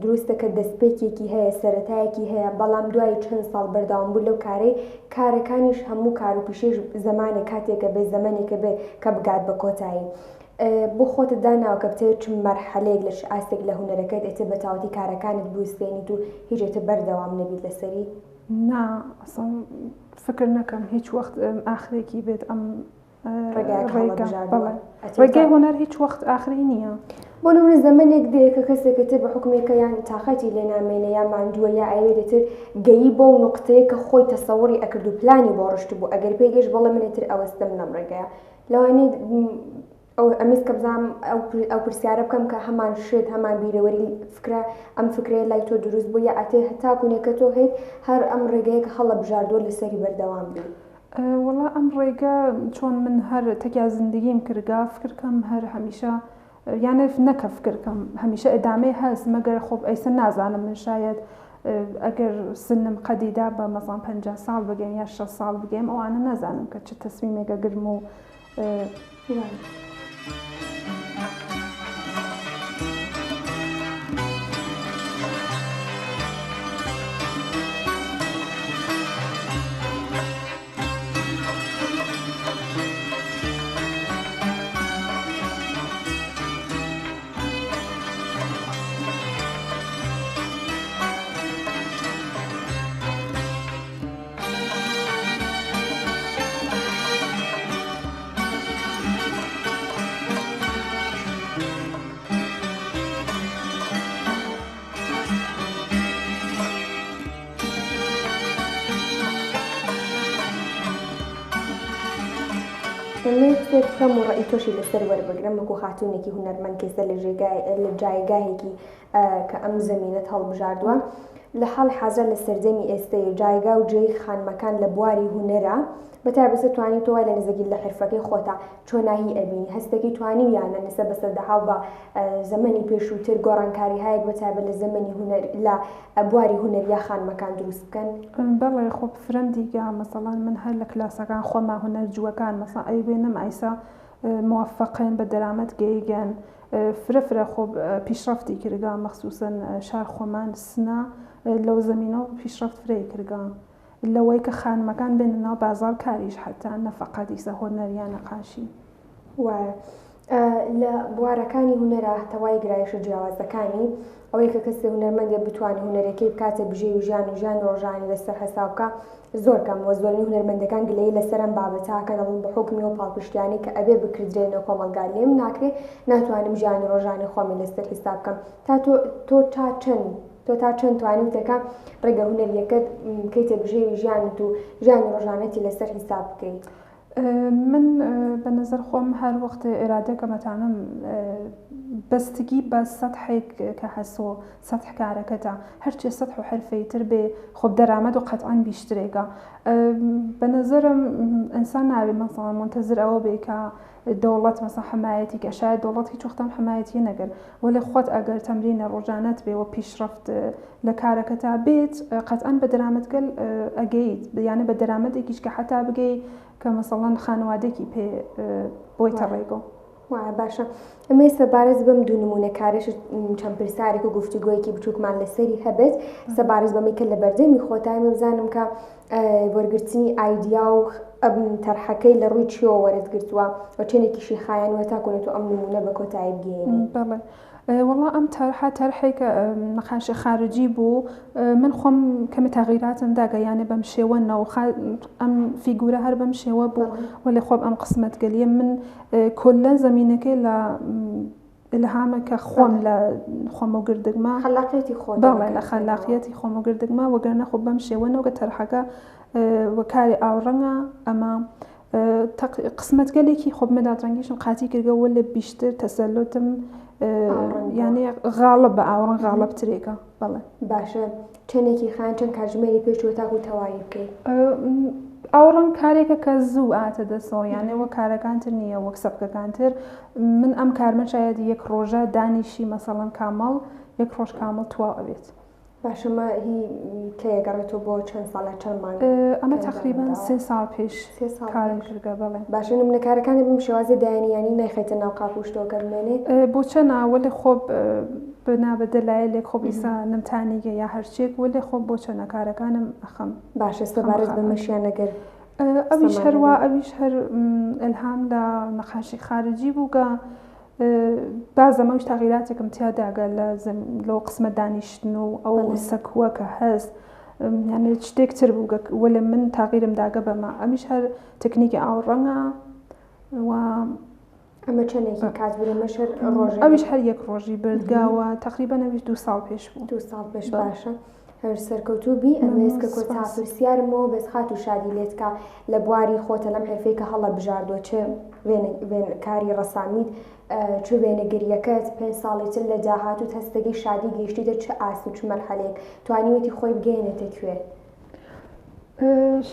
S1: دروستە کە دەستپێکێکی هەیە سەرەتایەکی هەیە بەڵام دوای چەند ساڵ بەردەوام بوو لەو کارەی کارەکانیش هەموو کار و پیشێش زمانێک کاتێکە بێ زەمانێکە بێ کە بگات بە کۆتایی بۆ خۆتت داناوە کە بتێت چ مەرحەلەیەک لە ئاستێک لە هونەرەکەت ئێتە بە تاوەتی کارەکانت بووستێنیت و هیچێتە بەردەوام نەبیت لەسەری
S2: نا ئەسڵ فکر نەکەم هیچ وەخت ئاخرێکی بێت ئەم ڕێگای هۆنەر هیچ وەخت ئاخری نییە
S1: بۆ نمونە زەمانێک دێت کە کەسێکەتر بە حکومێکە یان تااقەتی لێ نامێنە یا ماندووە یا ئاوێ دەتر گەیی بۆ و نقطەیە کە خۆی تەسەوەڕی ئەکرد و پلانی بۆ ڕشت بوو ئەگەر پێگەش بەڵێ منێتر ئەوەستەم لەم ڕێگەیە لەوانەیە ئەمیز کە بزانام ئەو پرسیارە بکەم کە هەمان شێت هەمان بیرەوەری فکرە ئەم فکرەیە لای تۆ دروست بوو یا ئەتێ هەتاکوونێکە تۆ هەیت هەر ئەم ڕێگەیەکە هەڵە بژاردووە لەسەری بەردەوام بێ
S2: وەڵا ئەم ڕێگە چۆن من هەر تەکیا زندگیم کردگا فکرکەم هەر هەمیشە یانە نەکە فکرکەم هەمیشە ئەدامەی هەست مەگەر خۆب ئەیسە نازانم من شاید ئەگەر سنم قەدیدا بە مەزان 50 ساڵ بگەم یا 6 ساڵ بگەم ئەوانە نازانم کە چ تەسمیمێکە گرم و
S1: دەمێت بکەم و ڕێی تۆشی لەسەر وەربگرم وەکو خاتوونێکی هونەرمەند کەسە لە جایگاهێکی کە ئەم زەمینەت هەڵبژاردووە لە حاڵ حەزر لە سەردەمی ئێستەیە جایگا و جێی خانمەکان لە بواری هونەرە بەتابەتە توانی تۆوای لە نزەگیر لە حرفەکەی خۆتا چۆناهی ئەبینی هەستێکی توانی یانە نسە بەسەردەهاو بە زەمەنی پێشووتر گۆڕانکاری هەیەک بەتابەت لە زەمەنی هونەر لە بواری هونەریا خانمەکان دروست بکەن
S2: بەڵێ خۆ فرەندیگە مەسەڵەن من هەر لە کلاسەکان خۆما هونەر جووەکان مەسا ئەیبێنم ئایسا موفقین بە دەرامەت گەیگەن فرەفرە خۆ پیشرفتی کردگا مەخصوسن شار خۆمان سنە لەو زەمینەوە پیشرفت فرەی کردگا لەوەی کە خانمەکان بێنەوە بازار کاریش حتا نەفەقەت ئیسە هۆنەریان نەقاشی
S1: وایە لە بوارەکانی هونەرە هەتەوای گرایشە جیاوازەکانی ئەوەی کە کەسێ هونەرمەندێ بتوانێت هونەرەکەی بکاتە بژێ و ژیان و ژیان ڕۆژانی لەسەر حساب بکە زۆر کەم وە زۆرنی هونەرمەندەکان گلەی لەسەر ئەم بابەتاکە دەڵن بە حکمی و پاڵپشتیانی کە ئەبێ بکردرێنەوە کۆمەلگا لێم ناکرێت ناتوانم ژیانی ڕۆژانی خۆمی لەسەر حساب بکەم تا تۆ تا چەند توانی وتەکە ڕێگە هونەریەکەت بکەیتە بژێوی ژیانت و ژیانی ڕۆژانەتی لەسەر حساب بکەیت
S2: من بە نظر خۆم هەر وەختە ئێرادەکە مەتانم بەستگی بە سەدحێک کە هەسۆ سەدح کارەکەتە هەرچێ سەدح و حرفەیتر بێ خۆب دەرامەد و قەتعان بیشترێکە بە نظرم ئینسان ناوێ مەسەڵەن منتەزر ئەوە بێ کە دەوڵەت مەسە حمایەتی کە شاید دەوڵەت هیچ وەختەم حمایەتی نەگەر وەلی خۆت ئەگەر تەمرینە ڕۆژانەت بێ و پیشرفت لە کارەکەتا بێت قەتعان بە دەرامەتگەل ئەگەیت یانە بە دەرامەتێکیش کە حتا بگەی کە مەسەڵەن خانوادێکی پێ بۆیتە ڕێگۆ
S1: باشە ئەمە سەبارەت بەم دوو نمونە کارش چەند پرسیارێک و گفتوگۆیەکی بچووکمان لەسەری هەبێت سەبارەت بەمەی کە لە بەردەمی خۆتای بزانم کە وەرگرتنی ئایدیا و ئەم تەرحەکەی لە ڕووی چیەوە وەرزگرتووە و چێنێکیشی خایانوە تاکۆنێت و ئەم نمونە بە کۆتایی بگەێنی؟
S2: بەڵێ والله ئەم تەرحێکە نەخاشی خارجی بوو من خۆم کەمە تەغیراتم داگەیانێ بەم شێوەنەوە ئەم فیگورە هەر بەم شێوە بوو وەێ خۆم ئەم قسمەت گەلیە من کۆلە زمینەکەی لە ئلهامەکە خۆم لە خۆمە و گردگما
S1: خەلاقیەتی خۆ
S2: بەڵێ لە خەلاقیەتی خۆمە و گردگما وەگەرنە خۆ بەم شێوەنەوە کە تەرحەکە وەکاری ئاوڕەنگە ئەمە قسمەتگەلێکی خۆمەدا ڕەنگیشم قاتی کردگە وە لە بیشتر تەسەلۆتم یعنی غاڵب بە ئاوڕەن غاڵب ترێکە بەڵێ
S1: باشە چێنێکی خان چەند کاتژمێری پێشوە تاکو تەواوی بکەیت
S2: ئاوڕەن کارێکە کە زوو ئاتە دەسەوە یانێ وە کارەکانتر نییە وەک سەبکەکانتر من ئەم کارمە شاید یەک ڕۆژە دانیشی مەسەڵەن کامەڵ یەک ڕۆژ کامەڵ توا ئەوێت
S1: باشەمە هی کێگەڕێتەوە بۆ چەند ساڵە چەند مانگ
S2: ئەمە تقریبان 3 ساڵ پێش کارم کردگە بەڵێ
S1: باشە نمونەکارەکانی بم شێوازە دایانیانی نەیخێتە ناو قاپوشتەوەکە بمێنێت
S2: بۆچە ناوەێ خۆب بنابە دەلایە لێک خۆ ئیسا نمتانیگە یا هەرچێک وەێ خۆب بۆ چەنەکارەکانم ئەخەم
S1: باشە سەبارەت بە مەشیان نەگەر
S2: ئەویش هەروە ئەویش هەر ئەلهام لە نەخاشی خارجی بووگە بازەمەوش تاغیراتێکم تیاداگە لەو قسمە دانیشتن و ئەو سەکووە کە هەست یانێ شتێکتر بووگە وە لە من تاغیرم داگە بەمە ئەمیش هەر تەکنیکی ئاوڕەنگە و
S1: ئەمە چەندێکی کات بوو مەشر ڕۆژ
S2: ئەویش هەر یەک ڕۆژی بردگاوە تقریبا ئەویش 2 ساڵ پێش بوو
S1: 2 ساڵ پێش باشە هەر سەرکەوتوبی ئەمێز کە کۆتاپرسیارمەوە بەس خات و شادی لێتکە لە بواری خۆتە لەم حرفەیەکە هەڵە بژاردووە چه کاری ڕەسامیت چ وێنەگریەکەت 5 ساڵێتر لە داهات و هەستەگەی شادی گەیشتیدە چه ئاست و چ مەرحەلەیەک توانیوەتی خۆی بگەێنێتە کوێ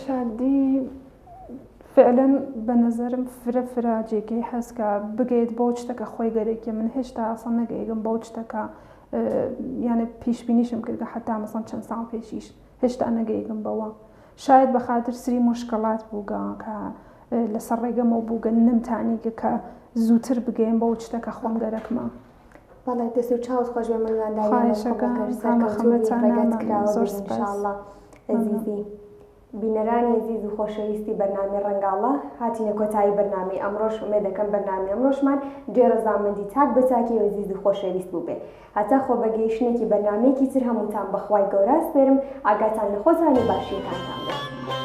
S2: شادی فعلا بە نظرم فرە جێگەی هەستکە بگەیت بۆ شتەکە خۆی گەرێکە من هێشتا ئاسان نەگەیگەم بۆ شتەکە یانە پیشبینیشم کردگە حتا مەسەڵەن چەند ساڵ پێشیش هێشتا نەگەیگەم بەوە شاید بە خاتر سری مشکلات بووگە کە لەسەر ڕێگەمەوە بووگە نمتانیگە کە زووتر بگەین بۆ شتەکە خۆم گەرەکمە
S1: بەڵێ دەست و چاوت خۆش بە
S2: مەلووانداریشەکە
S1: ئەزیزی بینەرانی عزیز و خۆشەویستی بەرنامەی ڕەنگاڵە هاتینە کۆتایی بەرنامەی ئەمڕۆژ ئومێد دەکەم بەرنامەی ئەمڕۆژمان جێرەزامەندی تاک بەتاکی و عزیز و خۆشەویست بوو بێ هەتا خۆ بەگەیشتنێکی بەرنامەیەکی تر هەمووتان بەخوای گەورە سپێرم ئاگاتان لە خۆتانی باشیەکانتان بێت.